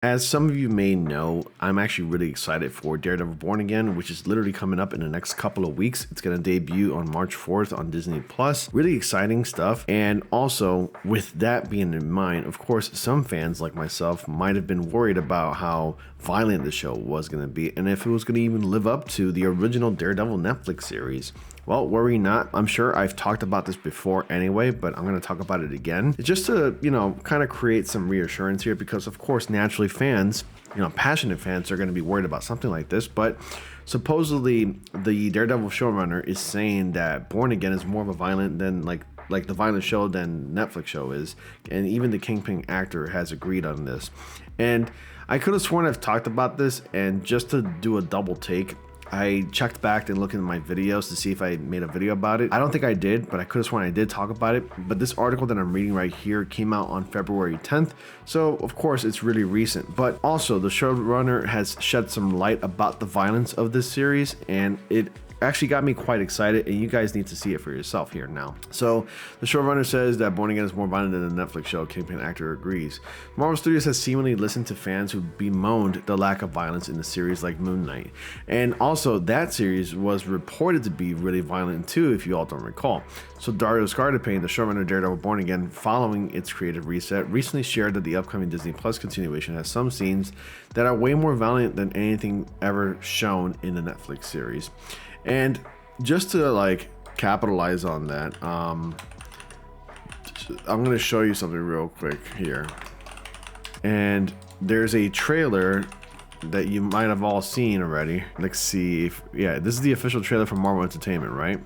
As some of you may know, I'm actually really excited for Daredevil Born Again, which is literally coming up in the next couple of weeks. It's going to debut on March 4th on Disney Plus. Really exciting stuff. And also, with that being in mind, of course, some fans like myself might have been worried about how violent the show was going to be and if it was going to even live up to the original Daredevil Netflix series. Well, worry not. I'm sure I've talked about this before anyway, but I'm going to talk about it again. It's just to, kind of create some reassurance here because, of course, naturally fans, passionate fans are going to be worried about something like this. But supposedly the Daredevil showrunner is saying that Born Again is more of a violent than like the violent show than Netflix show is. And even the Kingpin actor has agreed on this. And I could have sworn I've talked about this, and just to do a double take, I checked back and looked into my videos to see if I made a video about it. I don't think I did, but I could have sworn I did talk about it. But this article that I'm reading right here came out on February 10th. So of course it's really recent, but also the showrunner has shed some light about the violence of this series, and it actually got me quite excited, and you guys need to see it for yourself here now. So the showrunner says that Born Again is more violent than the Netflix show. Kingpin actor agrees. Marvel Studios has seemingly listened to fans who bemoaned the lack of violence in the series like Moon Knight, and also that series was reported to be really violent too, if you all don't recall. So Dario Scardapane, the showrunner of Daredevil Born Again, following its creative reset, recently shared that the upcoming Disney Plus continuation has some scenes that are way more violent than anything ever shown in the Netflix series. And just to capitalize on that, I'm going to show you something real quick here. And there's a trailer that you might have all seen already. Let's see if, yeah, this is the official trailer from Marvel Entertainment, right?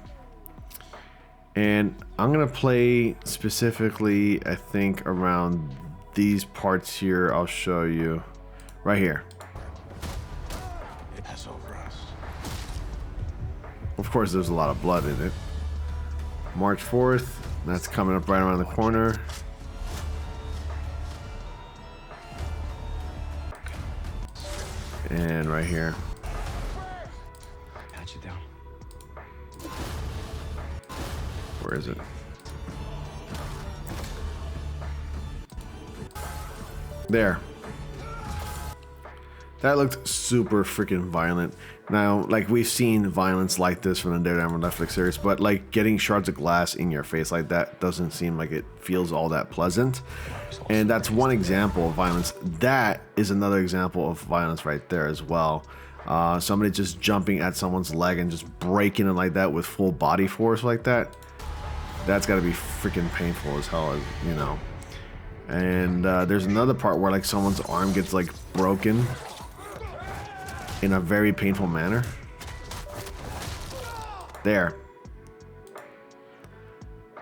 And I'm going to play specifically, I think, around these parts here. I'll show you right here. Of course, there's a lot of blood in it. March 4th, that's coming up right around the corner. And right here. Patch it down. Where is it? There. That looked super freaking violent. Now, we've seen violence like this from the Daredevil Netflix series, but getting shards of glass in your face like that doesn't seem like it feels all that pleasant. And that's one example of violence. That is another example of violence right there as well. Somebody just jumping at someone's leg and just breaking it like that with full body force like that. That's got to be freaking painful as hell, And there's another part where someone's arm gets broken in a very painful manner. There.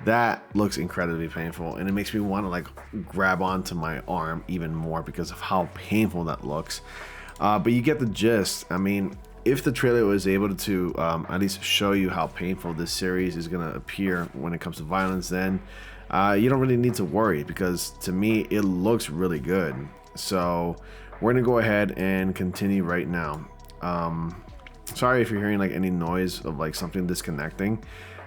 That looks incredibly painful, and it makes me want to grab onto my arm even more because of how painful that looks. But you get the gist. I mean, if the trailer was able to at least show you how painful this series is going to appear when it comes to violence, then you don't really need to worry, because to me it looks really good. So we're gonna go ahead and continue right now. Sorry if you're hearing any noise of something disconnecting.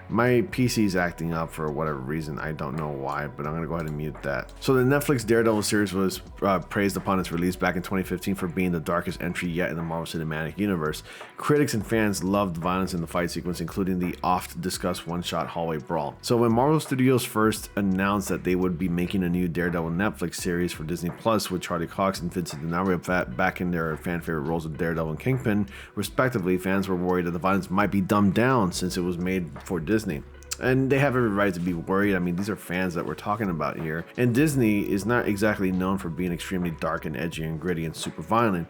My PC is acting up for whatever reason. I don't know why, but I'm going to go ahead and mute that. So the Netflix Daredevil series was praised upon its release back in 2015 for being the darkest entry yet in the Marvel Cinematic Universe. Critics and fans loved the violence in the fight sequence, including the oft-discussed one-shot hallway brawl. So when Marvel Studios first announced that they would be making a new Daredevil Netflix series for Disney Plus with Charlie Cox and Vincent D'Onofrio back in their fan-favorite roles of Daredevil and Kingpin, respectively, fans were worried that the violence might be dumbed down since it was made for Disney. And they have every right to be worried. I mean, these are fans that we're talking about here. And Disney is not exactly known for being extremely dark and edgy and gritty and super violent.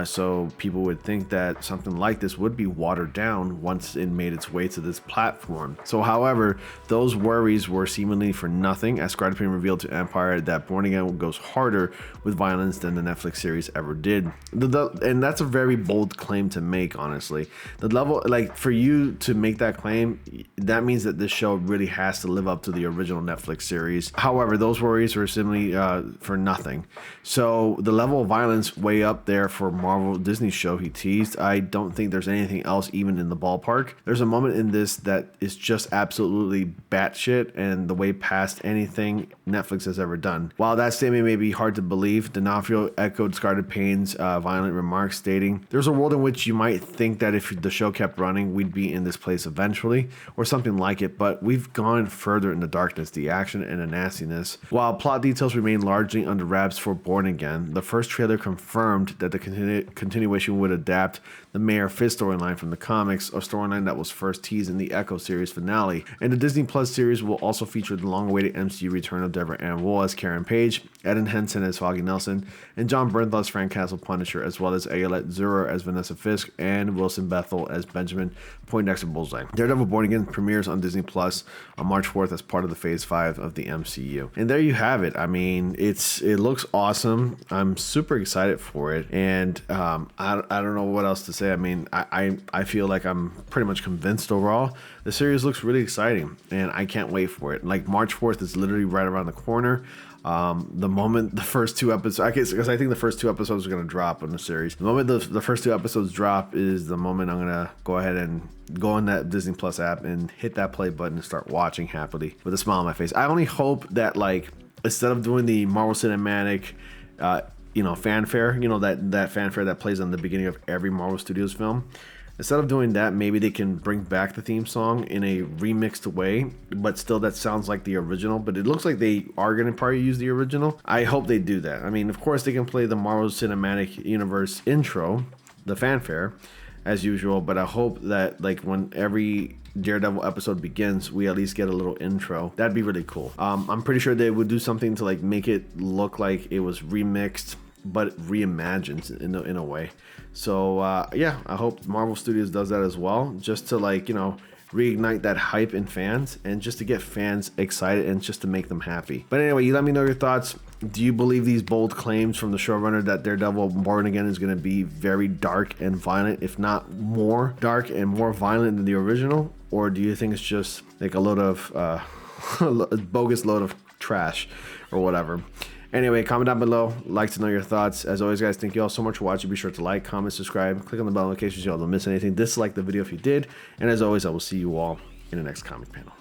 So people would think that something like this would be watered down once it made its way to this platform. So however, those worries were seemingly for nothing, as Scardapane revealed to Empire that Born Again goes harder with violence than the Netflix series ever did. And that's a very bold claim to make, honestly. The level, for you to make that claim, that means that that this show really has to live up to the original Netflix series. However, those worries were simply for nothing. So the level of violence way up there for Marvel Disney show he teased. I don't think there's anything else even in the ballpark. There's a moment in this that is just absolutely batshit and the way past anything Netflix has ever done. While that statement may be hard to believe, D'Onofrio echoed Scarlett Payne's violent remarks, stating, "There's a world in which you might think that if the show kept running, we'd be in this place eventually, or something like it, but we've gone further in the darkness, the action, and the nastiness." While plot details remain largely under wraps for Born Again, the first trailer confirmed that the continuation would adapt the Mayor Fist storyline from the comics, a storyline that was first teased in the Echo series finale. And the Disney Plus series will also feature the long-awaited MCU return of Deborah Ann Woll as Karen Page, Eden Henson as Foggy Nelson, and John Bernthal as Frank Castle Punisher, as well as Ayelet Zurer as Vanessa Fisk and Wilson Bethel as Benjamin Poindexter Bullseye. Daredevil Born Again premieres on Disney Plus on March 4th as part of the Phase 5 of the MCU. And there you have it. I mean, it looks awesome. I'm super excited for it, and I don't know what else to say. I mean, I feel like I'm pretty much convinced overall. The series looks really exciting, and I can't wait for it. Like, March 4th is literally right around the corner. The moment the first 2 episodes, because I think the first 2 episodes are going to drop in the series. The moment the first 2 episodes drop is the moment I'm going to go ahead and go on that Disney Plus app and hit that play button and start watching happily with a smile on my face. I only hope that, like, instead of doing the Marvel Cinematic, fanfare, that fanfare that plays on the beginning of every Marvel Studios film, instead of doing that, maybe they can bring back the theme song in a remixed way, but still that sounds like the original. But it looks like they are going to probably use the original. I hope they do that. I mean, of course, they can play the Marvel Cinematic Universe intro, the fanfare, as usual. But I hope that, like, when every Daredevil episode begins, we at least get a little intro. That'd be really cool. I'm pretty sure they would do something to, like, make it look like it was remixed but reimagined in a way. So yeah, I hope Marvel Studios does that as well, just to, like, reignite that hype in fans and just to get fans excited and just to make them happy. But anyway, you let me know your thoughts. Do you believe these bold claims from the showrunner that Daredevil Born Again is going to be very dark and violent, if not more dark and more violent than the original? Or do you think it's just like a load of a bogus load of trash or whatever? Anyway, comment down below. Like to know your thoughts. As always, guys, thank you all so much for watching. Be sure to like, comment, subscribe, click on the bell notifications so you don't miss anything. Dislike the video if you did. And as always, I will see you all in the next comic panel.